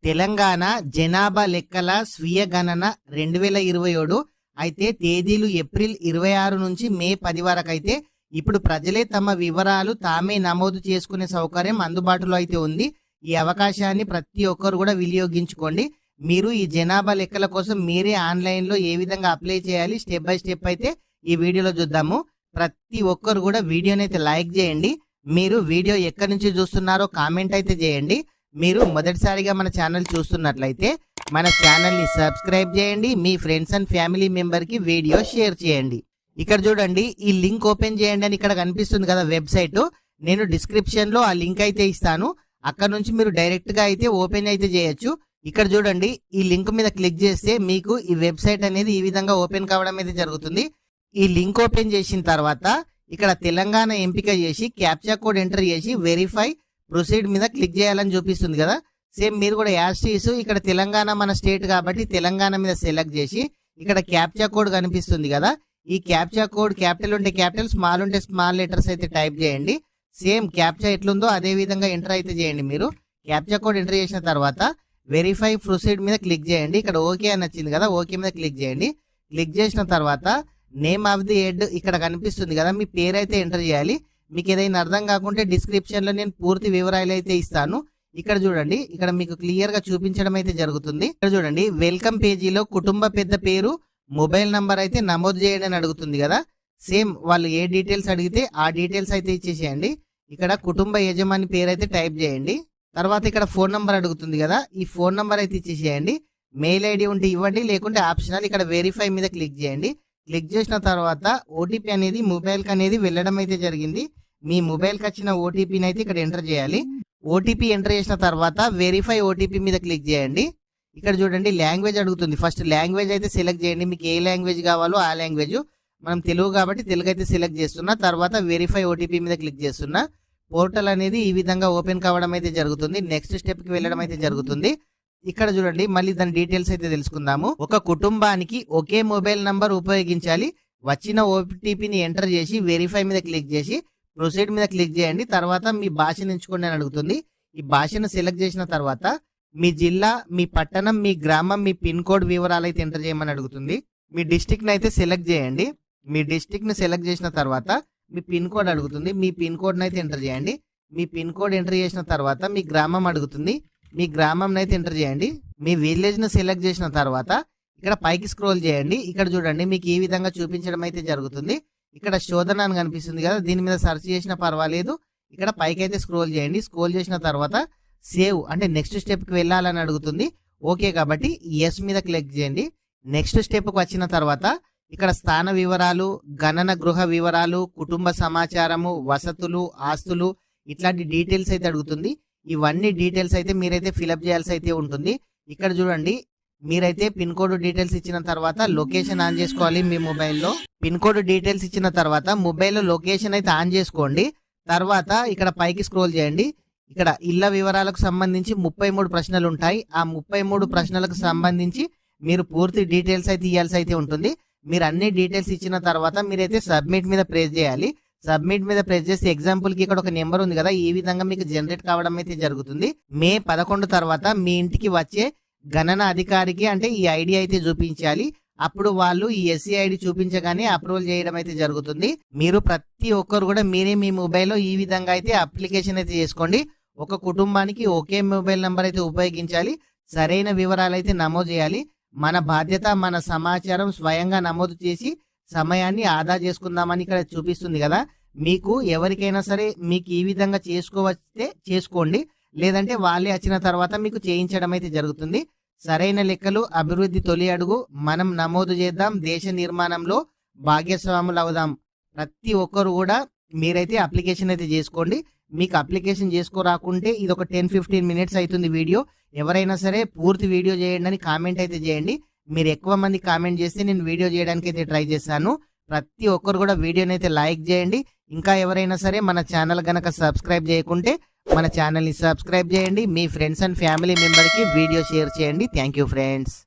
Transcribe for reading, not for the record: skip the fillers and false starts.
తెలంగాణ జనాభా లెక్కల స్వీయ గణన 2027 అయితే తేదీలు ఏప్రిల్ 26 నుంచి మే 10 వరకు అయితే ఇప్పుడు ప్రజలే తమ వివరాలు తామే నమోదు చేసుకునే సౌకర్యం అందుబాటులో అయితే ఉంది. ఈ అవకాశాన్ని ప్రతి ఒక్కరు కూడా వినియోగించుకోండి. మీరు ఈ జనాభా లెక్కల కోసం మీరే ఆన్లైన్లో ఏ విధంగా అప్లై చేయాలి స్టెప్ బై స్టెప్ అయితే ఈ వీడియోలో చూద్దాము. ప్రతి ఒక్కరు కూడా వీడియోని అయితే లైక్ చేయండి. మీరు వీడియో ఎక్కడి నుంచి చూస్తున్నారో కామెంట్ అయితే చేయండి. మీరు మొదటిసారిగా మన ఛానల్ చూస్తున్నట్లయితే మన ఛానల్ని సబ్స్క్రైబ్ చేయండి. మీ ఫ్రెండ్స్ అండ్ ఫ్యామిలీ మెంబర్కి వీడియో షేర్ చేయండి. ఇక్కడ చూడండి, ఈ లింక్ ఓపెన్ చేయండి అని ఇక్కడ కనిపిస్తుంది కదా వెబ్సైట్. నేను డిస్క్రిప్షన్లో ఆ లింక్ అయితే ఇస్తాను. అక్కడ నుంచి మీరు డైరెక్ట్గా అయితే ఓపెన్ అయితే చేయొచ్చు. ఇక్కడ చూడండి, ఈ లింక్ మీద క్లిక్ చేస్తే మీకు ఈ వెబ్సైట్ అనేది ఈ విధంగా ఓపెన్ కావడం అయితే జరుగుతుంది. ఈ లింక్ ఓపెన్ చేసిన తర్వాత ఇక్కడ తెలంగాణ ఎంపిక చేసి క్యాప్చా కోడ్ ఎంటర్ చేసి వెరిఫై ప్రొసీడ్ మీద క్లిక్ చేయాలని చూపిస్తుంది కదా. సేమ్ మీరు కూడా యాస్టీస్ ఇక్కడ తెలంగాణ మన స్టేట్ కాబట్టి తెలంగాణ మీద సెలెక్ట్ చేసి ఇక్కడ క్యాప్చా కోడ్ కనిపిస్తుంది కదా. ఈ క్యాప్చా కోడ్ క్యాపిటల్ ఉంటే క్యాపిటల్, స్మాల్ ఉంటే స్మాల్ లెటర్స్ అయితే టైప్ చేయండి. సేమ్ క్యాప్చా ఎట్లుందో అదే విధంగా ఎంటర్ అయితే చేయండి. మీరు క్యాప్చా కోడ్ ఎంటర్ చేసిన తర్వాత వెరిఫై ప్రొసీడ్ మీద క్లిక్ చేయండి. ఇక్కడ ఓకే అని వచ్చింది కదా, ఓకే మీద క్లిక్ చేయండి. క్లిక్ చేసిన తర్వాత నేమ్ ఆఫ్ ది హెడ్ ఇక్కడ కనిపిస్తుంది కదా, మీ పేరు అయితే ఎంటర్ చేయాలి. మీకు ఏదైనా అర్థం కాకుంటే డిస్క్రిప్షన్లో నేను పూర్తి వివరాలు అయితే ఇస్తాను. ఇక్కడ చూడండి, ఇక్కడ మీకు క్లియర్ గా చూపించడం అయితే జరుగుతుంది. ఇక్కడ చూడండి, వెల్కమ్ పేజీలో కుటుంబ పెద్ద పేరు మొబైల్ నంబర్ అయితే నమోదు చేయడం అడుగుతుంది కదా. సేమ్ వాళ్ళు ఏ డీటెయిల్స్ అడిగితే ఆ డీటెయిల్స్ అయితే ఇచ్చేసేయండి. ఇక్కడ కుటుంబ యజమాని పేరు అయితే టైప్ చేయండి. తర్వాత ఇక్కడ ఫోన్ నంబర్ అడుగుతుంది కదా, ఈ ఫోన్ నంబర్ అయితే ఇచ్చేసేయండి. మెయిల్ ఐడి ఉంటే ఇవ్వండి, లేకుంటే ఆప్షనల్. ఇక్కడ వెరిఫై మీద క్లిక్ చేయండి. క్లిక్ చేసిన తర్వాత ఓటీపీ అనేది మొబైల్కి అనేది వెళ్ళడం అయితే జరిగింది. మీ మొబైల్కి వచ్చిన ఓటీపీని అయితే ఇక్కడ ఎంటర్ చేయాలి. ఓటీపీ ఎంటర్ చేసిన తర్వాత వెరిఫై ఓటీపీ మీద క్లిక్ చేయండి. ఇక్కడ చూడండి, లాంగ్వేజ్ అడుగుతుంది. ఫస్ట్ లాంగ్వేజ్ అయితే సెలెక్ట్ చేయండి. మీకు ఏ లాంగ్వేజ్ కావాలో ఆ లాంగ్వేజ్. మనం తెలుగు కాబట్టి తెలుగు అయితే సెలెక్ట్ చేస్తున్నా. తర్వాత వెరిఫై ఓటీపీ మీద క్లిక్ చేస్తున్నా. పోర్టల్ అనేది ఈ విధంగా ఓపెన్ కావడం అయితే జరుగుతుంది. నెక్స్ట్ స్టెప్కి వెళ్ళడం అయితే జరుగుతుంది. ఇక్కడ చూడండి, మళ్ళీ దాని డీటెయిల్స్ అయితే తెలుసుకుందాము. ఒక కుటుంబానికి ఒకే మొబైల్ నంబర్ ఉపయోగించాలి. వచ్చిన ఓటీపీని ఎంటర్ చేసి వెరిఫై మీద క్లిక్ చేసి ప్రొసీడ్ మీద క్లిక్ చేయండి. తర్వాత మీ భాషను ఎంచుకోండి అని అడుగుతుంది. ఈ భాషను సెలెక్ట్ చేసిన తర్వాత మీ జిల్లా, మీ పట్టణం, మీ గ్రామం, మీ పిన్ కోడ్ వివరాలు అయితే ఎంటర్ చేయమని అడుగుతుంది. మీ డిస్టిక్ని అయితే సెలెక్ట్ చేయండి. మీ డిస్టిక్ని సెలెక్ట్ చేసిన తర్వాత మీ పిన్ కోడ్ అడుగుతుంది. మీ పిన్ కోడ్ని అయితే ఎంటర్ చేయండి. మీ పిన్ కోడ్ ఎంటర్ చేసిన తర్వాత మీ గ్రామం అడుగుతుంది. మీ గ్రామం అయితే ఎంటర్ చేయండి. మీ విలేజ్ను సెలెక్ట్ చేసిన తర్వాత ఇక్కడ పైకి స్క్రోల్ చేయండి. ఇక్కడ చూడండి, మీకు ఈ విధంగా చూపించడం అయితే జరుగుతుంది. ఇక్కడ శోధన అని కనిపిస్తుంది కదా, దీని మీద సెర్చ్ చేసినా పర్వాలేదు. ఇక్కడ పైకి అయితే స్క్రోల్ చేయండి. స్క్రోల్ చేసిన తర్వాత సేవ్ అంటే నెక్స్ట్ స్టెప్కి వెళ్ళాలని అడుగుతుంది. ఓకే కాబట్టి ఎస్ మీద క్లిక్ చేయండి. నెక్స్ట్ స్టెప్కి వచ్చిన తర్వాత ఇక్కడ స్థాన వివరాలు, గణన గృహ వివరాలు, కుటుంబ సమాచారము, వసతులు, ఆస్తులు ఇట్లాంటి డీటెయిల్స్ అయితే అడుగుతుంది. ఇవన్నీ డీటెయిల్స్ అయితే మీరైతే ఫిలప్ చేయాల్సి అయితే ఉంటుంది. ఇక్కడ చూడండి, మీరైతే పిన్ కోడ్ డీటెయిల్స్ ఇచ్చిన తర్వాత లొకేషన్ ఆన్ చేసుకోవాలి. మీ మొబైల్లో పిన్ కోడ్ డీటెయిల్స్ ఇచ్చిన తర్వాత మొబైల్లో లొకేషన్ అయితే ఆన్ చేసుకోండి. తర్వాత ఇక్కడ పైకి స్క్రోల్ చేయండి. ఇక్కడ ఇళ్ల వివరాలకు సంబంధించి 33 ప్రశ్నలు ఉంటాయి. ఆ 33 ప్రశ్నలకు సంబంధించి మీరు పూర్తి డీటెయిల్స్ అయితే ఇవ్వాల్సి అయితే ఉంటుంది. మీరు అన్ని డీటెయిల్స్ ఇచ్చిన తర్వాత మీరైతే సబ్మిట్ మీద ప్రెస్ చేయాలి. సబ్మిట్ మీద ప్రెస్ చేసి ఎగ్జాంపుల్కి ఇక్కడ ఒక నెంబర్ ఉంది కదా, ఈ విధంగా మీకు జనరేట్ కావడం అయితే జరుగుతుంది. మే 11 తర్వాత మీ ఇంటికి వచ్చే గణన అధికారికి అంటే ఈ ఐడి అయితే చూపించాలి. అప్పుడు వాళ్ళు ఈ ఎస్సీ ఐడి చూపించగానే అప్రూవల్ చేయడం అయితే జరుగుతుంది. మీరు ప్రతి ఒక్కరు కూడా మీరే మీ మొబైల్లో ఈ విధంగా అయితే అప్లికేషన్ అయితే చేసుకోండి. ఒక కుటుంబానికి ఒకే మొబైల్ నంబర్ అయితే ఉపయోగించాలి. సరైన వివరాలు అయితే నమోదు చేయాలి. మన బాధ్యత, మన సమాచారం స్వయంగా నమోదు చేసి సమయాన్ని ఆదా చేసుకుందామని ఇక్కడ చూపిస్తుంది కదా. మీకు ఎవరికైనా సరే మీకు ఈ విధంగా చేసుకోవస్తే చేసుకోండి, లేదంటే వాళ్ళే వచ్చిన తర్వాత మీకు చేయించడం అయితే జరుగుతుంది. సరైన లెక్కలు, అభివృద్ధి తొలి అడుగు. మనం నమోదు చేద్దాం, దేశ నిర్మాణంలో భాగ్యస్వాములు అవుదాం. ప్రతి ఒక్కరు కూడా మీరైతే అప్లికేషన్ అయితే చేసుకోండి. మీకు అప్లికేషన్ చేసుకోరాకుంటే ఇది ఒక 10-15 మినిట్స్ అవుతుంది వీడియో. ఎవరైనా సరే పూర్తి వీడియో చేయండి అని కామెంట్ అయితే చేయండి. మీరు ఎక్కువ మంది కామెంట్ చేస్తే నేను వీడియో చేయడానికి అయితే ట్రై చేస్తాను. ప్రతి ఒక్కరు కూడా వీడియోని అయితే లైక్ చేయండి. ఇంకా ఎవరైనా సరే మన ఛానల్ గనక సబ్స్క్రైబ్ చేయకుంటే మన ఛానల్ని సబ్స్క్రైబ్ చేయండి. మీ ఫ్రెండ్స్ అండ్ ఫ్యామిలీ మెంబర్కి వీడియో షేర్ చేయండి. Thank you friends.